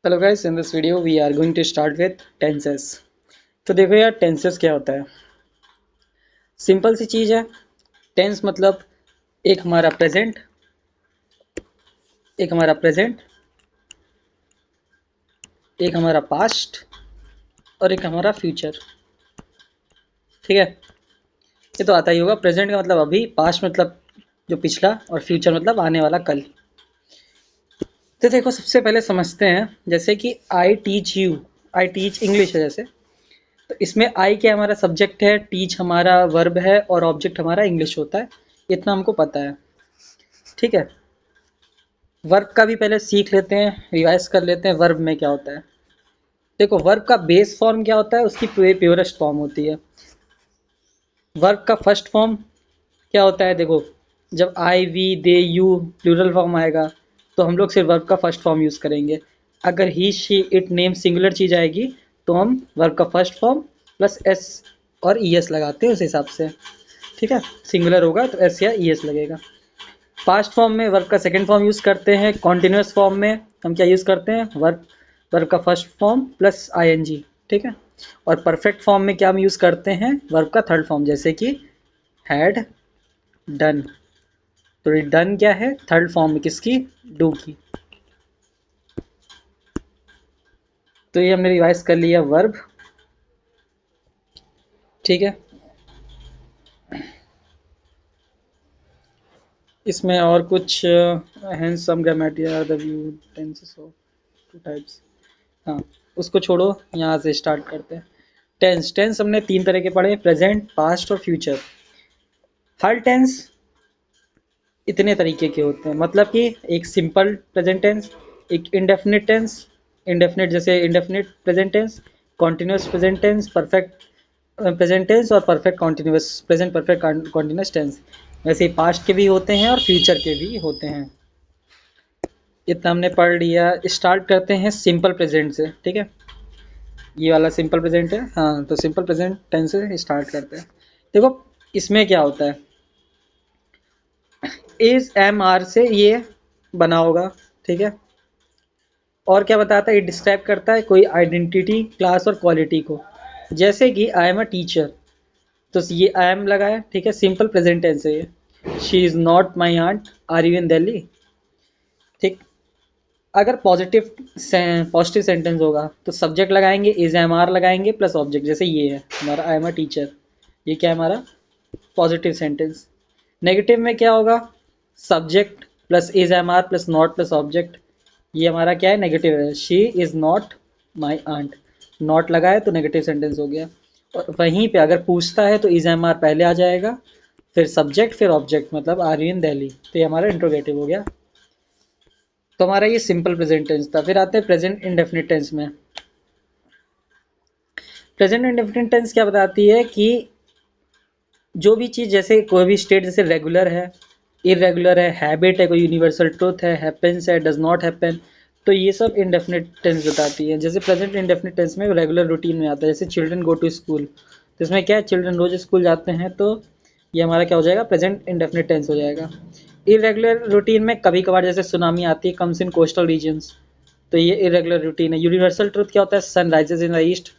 Hello guys, in this video we are going to start with tenses. तो देखो यार, tenses क्या होता है। सिंपल सी चीज़ है। टेंस मतलब एक हमारा प्रेजेंट, एक हमारा प्रेजेंट, एक हमारा पास्ट और एक हमारा फ्यूचर। ठीक है, ये तो आता ही होगा। प्रेजेंट का मतलब अभी, पास्ट मतलब जो पिछला, और फ्यूचर मतलब आने वाला कल। तो देखो, सबसे पहले समझते हैं। जैसे कि I teach you, I teach English है जैसे। तो इसमें आई क्या हमारा सब्जेक्ट है, टीच हमारा वर्ब है और ऑब्जेक्ट हमारा इंग्लिश होता है। इतना हमको पता है। ठीक है, वर्ब का भी पहले सीख लेते हैं, रिवाइज कर लेते हैं वर्ब में क्या होता है। देखो, वर्ब का बेस फॉर्म क्या होता है, उसकी प्योरेस्ट फॉर्म होती है। वर्ब का फर्स्ट फॉर्म क्या होता है, देखो, जब I we they you plural form आएगा तो हम लोग सिर्फ वर्ब का फर्स्ट फॉर्म यूज़ करेंगे। अगर ही शी इट नेम सिंगुलर चीज़ आएगी तो हम वर्ब का फर्स्ट फॉर्म प्लस एस और ई एस लगाते हैं उस हिसाब से। ठीक है, सिंगुलर होगा तो एस या ई एस लगेगा। पास्ट फॉर्म में वर्ब का सेकंड फॉर्म यूज़ करते हैं। कॉन्टिन्यूस फॉर्म में हम क्या यूज़ करते हैं, वर्ब वर्ब का फर्स्ट फॉर्म प्लस आईएनजी। ठीक है, और परफेक्ट फॉर्म में क्या हम यूज़ करते हैं, वर्ब का थर्ड फॉर्म, जैसे कि हैड, डन। तो ये डन क्या है, थर्ड फॉर्म में किसकी, डू की। तो ये हमने रिवाइज कर लिया वर्ब। ठीक है, इसमें और कुछ hence some grammatical are the view tenses of two types. हाँ, उसको छोड़ो, यहाँ से स्टार्ट करते हैं। टेंस टेंस हमने तीन तरह के पढ़े, प्रेजेंट, पास्ट और फ्यूचर। हर टेंस इतने तरीके के होते हैं, मतलब कि एक सिंपल प्रेजेंट टेंस, एक इंडेफिनिट टेंस, इंडेफिनिट जैसे indefinite present tense, continuous present tense, perfect present tense और perfect continuous present perfect continuous tense. वैसे ही पास्ट के भी होते हैं और फ्यूचर के भी होते हैं। इतना हमने पढ़ लिया। स्टार्ट करते हैं सिंपल प्रेजेंट से। ठीक है, ये वाला सिंपल प्रेजेंट है। हाँ, तो सिंपल प्रेजेंट टेंस से स्टार्ट करते हैं। देखो, इसमें क्या होता है, इज एम आर से ये बना होगा। ठीक है, और क्या बताता है, ये डिस्क्राइब करता है कोई आइडेंटिटी, क्लास और क्वालिटी को। जैसे कि आई एम अ टीचर, तो ये आई एम लगा है। ठीक है, सिंपल प्रेजेंट टेंस है ये। She is not my aunt, are you in Delhi. ठीक, अगर पॉजिटिव सेंटेंस होगा तो सब्जेक्ट लगाएंगे, इज एम आर लगाएंगे प्लस ऑब्जेक्ट। जैसे ये है हमारा आई एम अ टीचर, ये क्या है हमारा पॉजिटिव सेंटेंस। नेगेटिव में क्या होगा, subject plus is am are plus not plus object. ये हमारा क्या है, नेगेटिव है। She is not my aunt, not लगा है तो नेगेटिव सेंटेंस हो गया। और वहीं पे अगर पूछता है तो इज एम आर पहले आ जाएगा, फिर सब्जेक्ट फिर ऑब्जेक्ट, मतलब आर यू इन दिल्ली। तो ये हमारा इंट्रोगेटिव हो गया। तो हमारा ये सिंपल प्रेजेंट टेंस था। फिर आते हैं प्रेजेंट इंडेफिनिट टेंस में। प्रेजेंट इंडेफिनिट टेंस क्या बताती है कि जो भी चीज़, जैसे कोई भी स्टेट, जैसे रेगुलर है, इरेगुलर है, हैबिट है, कोई यूनिवर्सल ट्रूथ है, हैपेंस है, डज नॉट हैपन, तो ये सब इंडेफिनिट टेंस बताती है। जैसे प्रेजेंट इंडेफिनिट टेंस में रेगुलर रूटीन में आता है, जैसे चिल्ड्रन गो टू स्कूल, तो इसमें क्या है, चिल्ड्रन रोज स्कूल जाते हैं, तो ये हमारा क्या हो जाएगा, प्रेजेंट इंडेफिनिट टेंस हो जाएगा। इरेगुलर रूटीन में कभी कभार जैसे सुनामी आती है, कम्स इन कोस्टल रीजन्स, तो ये इरेगुलर रूटीन है। यूनिवर्सल ट्रूथ क्या होता है, sun rises in the east,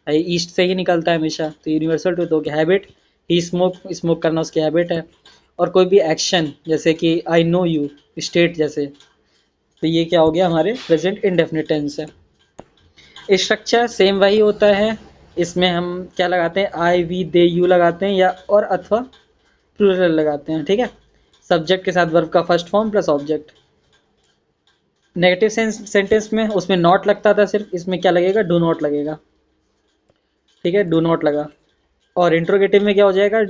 east से ही निकलता है हमेशा, तो यूनिवर्सल ट्रूथ हो गया। हैबिट, ही स्मोक, स्मोक करना उसकी हैबिट है। और कोई भी एक्शन, जैसे कि आई नो यू, स्टेट जैसे, तो ये क्या हो गया, हमारे प्रेजेंट इंडेफिनिट टेंस है। स्ट्रक्चर सेम वही होता है। इसमें हम क्या लगाते हैं, आई वी दे यू लगाते हैं, या और अथवा प्लूरल लगाते हैं। ठीक है, सब्जेक्ट के साथ वर्ब का first form plus object. Negative sentence में उसमें नॉट लगता था सिर्फ, इसमें क्या लगेगा, डू नॉट लगेगा। ठीक है, डू नॉट लगा। और इंट्रोगेटिव में क्या हो जाएगा,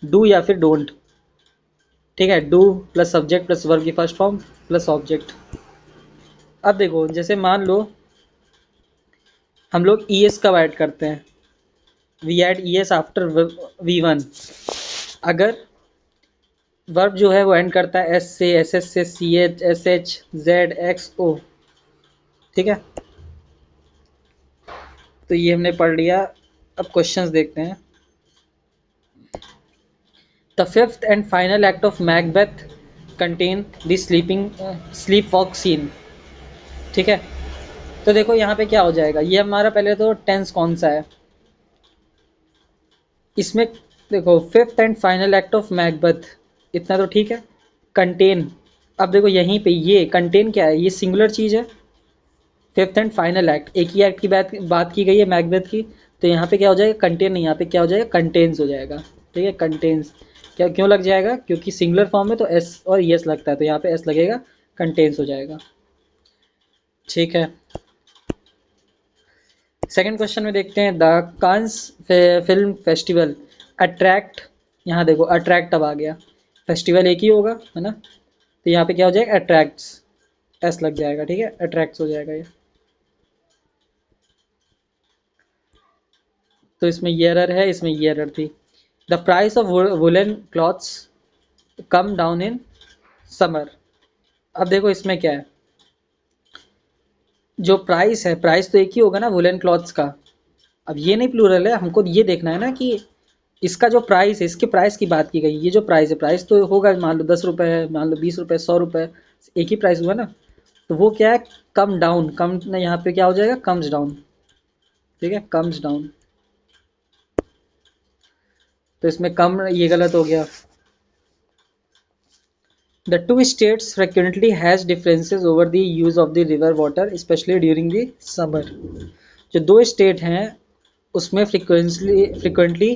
डू या फिर डोंट। ठीक है, do plus subject plus verb की फर्स्ट फॉर्म प्लस ऑब्जेक्ट। अब देखो, जैसे मान लो हम लोग ई एस कब ऐड करते हैं, we add e s after V one. अगर वर्ब जो है वो एंड करता है एस से, एस एस से, C H, S H, Z, X, O. ठीक है, तो ये हमने पढ़ लिया। अब क्वेश्चंस देखते हैं। The fifth and final act of Macbeth contain the sleep walk scene. ठीक है, तो देखो यहाँ पे क्या हो जाएगा, ये हमारा पहले तो टेंस कौन सा है इसमें, देखो fifth and final act of Macbeth, इतना तो ठीक है। कंटेन, अब देखो यहीं पे ये कंटेन क्या है, ये सिंगुलर चीज़ है। फिफ्थ एंड फाइनल एक्ट, एक ही एक्ट की बात की गई है मैकबेथ की, तो यहाँ पे क्या हो जाएगा, कंटेन नहीं, यहाँ पे क्या हो जाएगा, कंटेन्स हो जाएगा। ठीक है, कंटेन्स क्या क्यों लग जाएगा, क्योंकि सिंगुलर फॉर्म में तो एस और यस लगता है, तो यहाँ पे एस लगेगा, कंटेन्स हो जाएगा। ठीक है, सेकंड क्वेश्चन में देखते हैं, the Cannes film festival attract, यहाँ देखो अट्रैक्ट अब आ गया, फेस्टिवल एक ही होगा है ना, तो यहाँ पे क्या हो जाएगा, अट्रैक्ट्स, एस लग जाएगा। ठीक है, अट्रैक्ट्स हो जाएगा ये। तो इसमें ये एरर है, इसमें ये एरर थी। The price of woollen clothes come down in summer, अब देखो इसमें क्या है, जो प्राइस है, प्राइस तो एक ही होगा ना वुलन क्लॉथ्स का, अब ये नहीं प्लूरल है, हमको ये देखना है ना कि इसका जो प्राइस है, इसके प्राइस की बात की गई, ये जो प्राइस है, प्राइस तो होगा, मान लो 10 रुपये है, मान लो 20 रुपये, 100 रुपये, एक ही प्राइस हुआ ना, तो वो क्या है, कम डाउन, कम ना, यहाँ पे क्या हो जाएगा, कम्स डाउन। ठीक है, कम्स डाउन, तो इसमें कम ये गलत हो गया। The two states frequently has differences over the use of the river water, especially during the summer. जो दो स्टेट हैं उसमें फ्रिक्वेंटली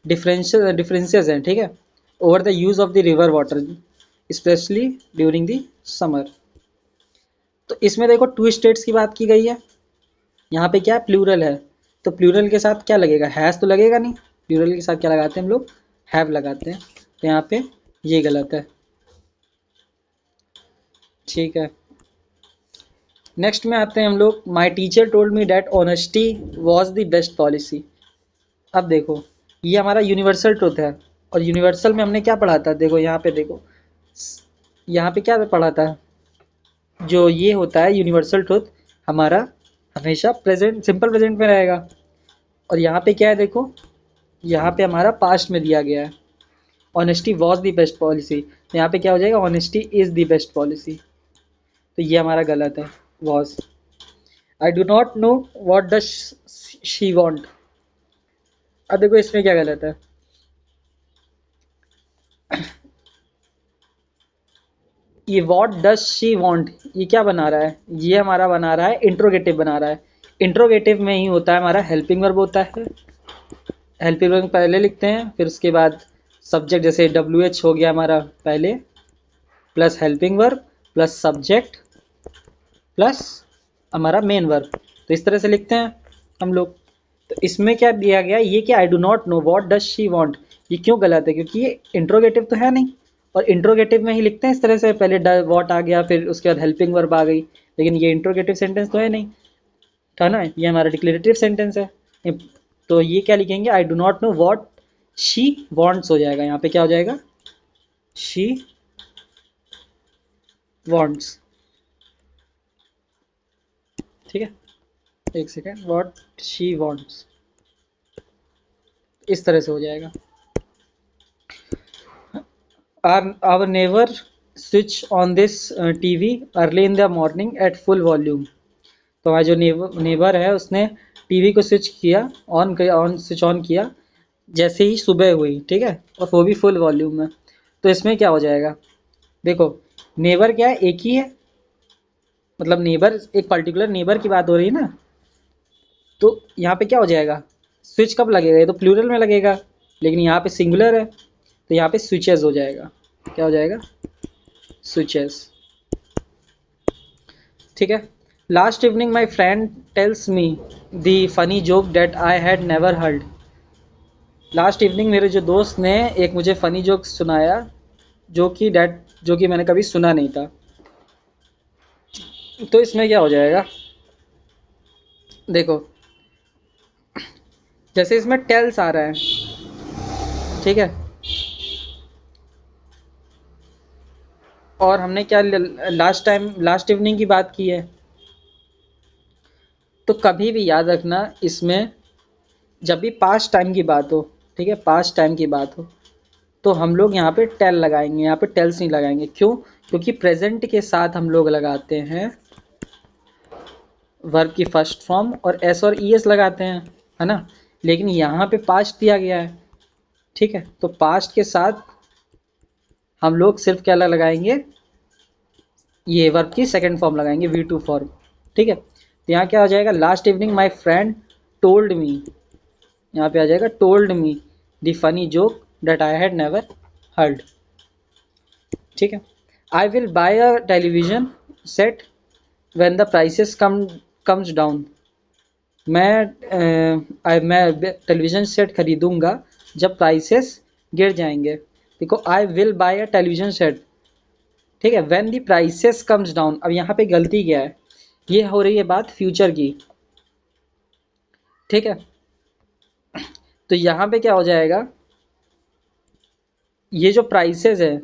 डिफरेंसेस हैं, ठीक है, over the use of the river water, specially during the summer. तो इसमें देखो टू स्टेट्स की बात की गई है, यहाँ पे क्या प्लूरल है, तो प्लूरल के साथ क्या लगेगा, हैज़ तो लगेगा नहीं, प्लूरल के साथ क्या लगाते हैं हम लोग, हैव लगाते हैं, तो यहाँ पे ये गलत है। ठीक है, नेक्स्ट में आते हैं हम लोग, my teacher told me that honesty was the best policy. अब देखो ये हमारा यूनिवर्सल ट्रुथ है, और यूनिवर्सल में हमने क्या पढ़ा था, देखो यहाँ पे देखो, यहाँ पे क्या पढ़ा था, जो ये होता है यूनिवर्सल ट्रुथ हमारा हमेशा प्रेजेंट, सिंपल प्रेजेंट में रहेगा, और यहाँ पे क्या है देखो, यहाँ पे हमारा पास्ट में दिया गया है, honesty was the best policy, तो यहाँ पे क्या हो जाएगा, honesty is the best policy, तो ये हमारा गलत है, was. I do not know what does she want, अब देखो इसमें क्या गलत है, ये वॉट डज शी वॉन्ट, ये क्या बना रहा है, ये हमारा बना रहा है इंट्रोगेटिव बना रहा है, इंट्रोगेटिव में ही होता है हमारा हेल्पिंग वर्ब होता है, हेल्पिंग वर्ब पहले लिखते हैं, फिर उसके बाद सब्जेक्ट, जैसे WH हो गया हमारा पहले, plus helping verb plus subject plus हमारा मेन वर्ब, तो इस तरह से लिखते हैं हम लोग। तो इसमें क्या दिया गया, ये क्या, I do not know what does she want, ये क्यों गलत है, क्योंकि ये इंट्रोगेटिव तो है नहीं, और इंट्रोगेटिव में ही लिखते हैं इस तरह से, पहले व्हाट आ गया, फिर उसके बाद हेल्पिंग वर्ब आ गई, लेकिन ये इंट्रोगेटिव सेंटेंस तो है नहीं, था ना, ये हमारा डिक्लेरेटिव सेंटेंस है, तो ये क्या लिखेंगे, I do not know what she wants हो जाएगा, यहाँ पे क्या हो जाएगा, शी वांट्स। ठीक है, एक सेकेंड, व्हाट शी वांट्स, इस तरह से हो जाएगा। Our never switch on this TV early in the morning at full volume, तो हमारा जो नेबर है उसने टीवी को स्विच किया, स्विच ऑन किया जैसे ही सुबह हुई, ठीक है, और वो भी फुल वॉल्यूम में, तो इसमें क्या हो जाएगा, देखो नेबर क्या है, एक ही है, मतलब नेबर, एक पर्टिकुलर नेबर की बात हो रही है ना, तो यहाँ पे क्या हो जाएगा, स्विच कब लगेगा, ये तो प्लूरल में लगेगा, लेकिन यहाँ पे सिंगुलर है, तो यहाँ पे स्विचेस हो जाएगा, क्या हो जाएगा, स्विचेस। ठीक है, last evening my friend tells me the funny joke that I had never heard, last evening मेरे जो दोस्त ने एक मुझे फ़नी जोक सुनाया, जो कि मैंने कभी सुना नहीं था, तो इसमें क्या हो जाएगा, देखो जैसे इसमें टेल्स आ रहा है, ठीक है, और हमने क्या लास्ट इवनिंग की बात की है, तो कभी भी याद रखना इसमें जब भी पास्ट टाइम की बात हो, ठीक है, पास्ट टाइम की बात हो, तो हम लोग यहाँ पे टेल लगाएंगे, यहाँ पे टेल्स नहीं लगाएंगे, क्यों, क्योंकि प्रेजेंट के साथ हम लोग लगाते हैं वर्ब की फर्स्ट फॉर्म और एस और ई एस लगाते हैं, है ना। लेकिन यहाँ पे पास्ट दिया गया है, ठीक है, तो पास्ट के साथ हम लोग सिर्फ क्या लगाएंगे, ये वर्ब की सेकंड फॉर्म लगाएंगे, V2 फॉर्म, ठीक है। तो यहाँ क्या हो जाएगा, last evening my friend told me, यहाँ पे आ जाएगा told me the funny joke that I had never heard, ठीक है। I will buy a television set when the prices comes down, मैं टेलीविज़न सेट खरीदूंगा जब प्राइसेस गिर जाएंगे। देखो I will buy a television set, ठीक है, when the prices comes down. अब यहाँ पे गलती क्या है, ये हो रही है बात फ्यूचर की, ठीक है। तो यहाँ पे क्या हो जाएगा, ये जो प्राइसेस है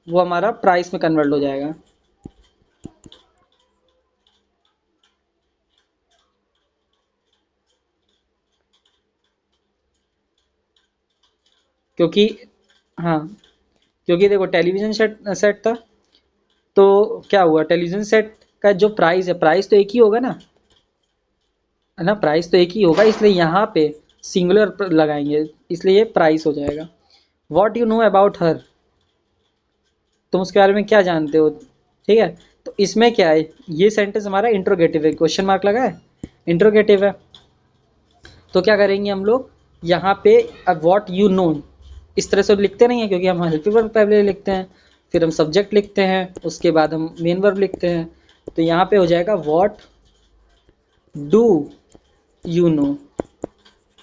वो हमारा प्राइस में कन्वर्ट हो जाएगा, क्योंकि हाँ, क्योंकि देखो टेलीविज़न सेट सेट था, तो क्या हुआ, टेलीविज़न सेट का जो प्राइस है, प्राइस तो एक ही होगा ना, है ना, प्राइस तो एक ही होगा, इसलिए यहाँ पे सिंगुलर लगाएंगे, इसलिए ये प्राइस हो जाएगा। What you know about her, तुम उसके बारे में क्या जानते हो, ठीक है। तो इसमें क्या है, ये सेंटेंस हमारा इंट्रोगेटिव है, क्वेश्चन मार्क लगा है, इंट्रोगेटिव है। तो क्या करेंगे हम लोग यहाँ पे, अब वॉट यू नो इस तरह से लिखते नहीं है, क्योंकि हम हेल्पिंग वर्ब पहले लिखते हैं, फिर हम सब्जेक्ट लिखते हैं, उसके बाद हम मेन वर्ब लिखते हैं। तो यहाँ पे हो जाएगा वॉट डू यू नो,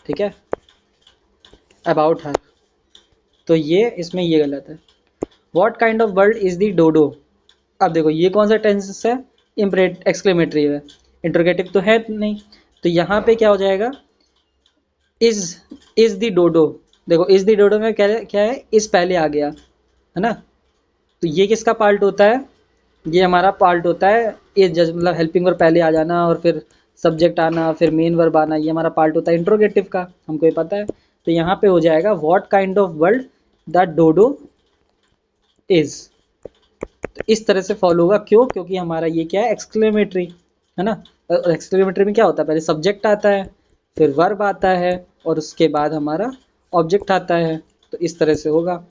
ठीक है, अबाउट हर। तो ये इसमें ये गलत है। What kind of bird is the dodo, अब देखो ये कौन सा टेंस है, इम्परेट एक्सक्लेमेटरी है, इंट्रोगेटिव तो है नहीं। तो यहाँ पे क्या हो जाएगा, इज द डोडो, देखो इज द डोडो में क्या क्या है, इस पहले आ गया, है ना। तो ये किसका पार्ट होता है, ये हमारा पार्ट होता है, ये जज मतलब हेल्पिंग वर्ब पहले आ जाना और फिर सब्जेक्ट आना फिर मेन वर्ब आना, ये हमारा पार्ट होता है इंट्रोगेटिव का, हमको ये पता है। तो यहाँ पे हो जाएगा what kind of bird the dodo is. तो इस तरह से फॉलो होगा, क्यों, क्योंकि हमारा ये क्या है, एक्सक्लेमेटरी, है ना। एक्सक्लेमेटरी में क्या होता है, पहले सब्जेक्ट आता है, फिर वर्ब आता है और उसके बाद हमारा ऑब्जेक्ट आता है। तो इस तरह से होगा।